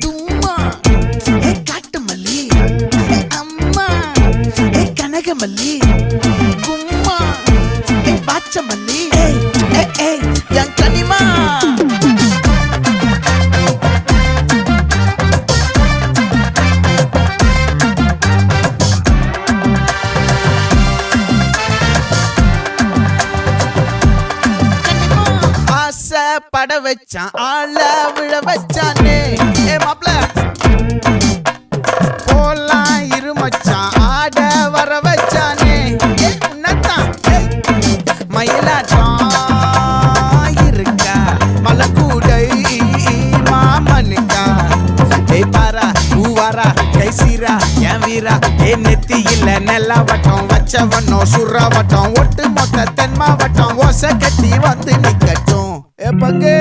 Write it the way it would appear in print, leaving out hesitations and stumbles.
தும்மா காட்டு மல்லி அம்மா கனகமல்லி கும்மா பாச்ச மல்லி என் கனிமா பட வச்சான் ஆள விழ வச்சானே மாப்ள போலாம் இருமச்சான் ஆட வர வச்சானே உன்னத்தான் மயிலாட்டம் இருக்கா மலக்கூடை மாமனுக்கா பாரா பூவாரா கைசீரா என் வீரா நெத்தி இல்ல நெல்லா வட்டம் வச்சவனும் சுறா வட்டம் ஒட்டு மொத்த தென் மாவட்டம் ஓசை கட்டி வந்து நிக்கட்டும் பங்கே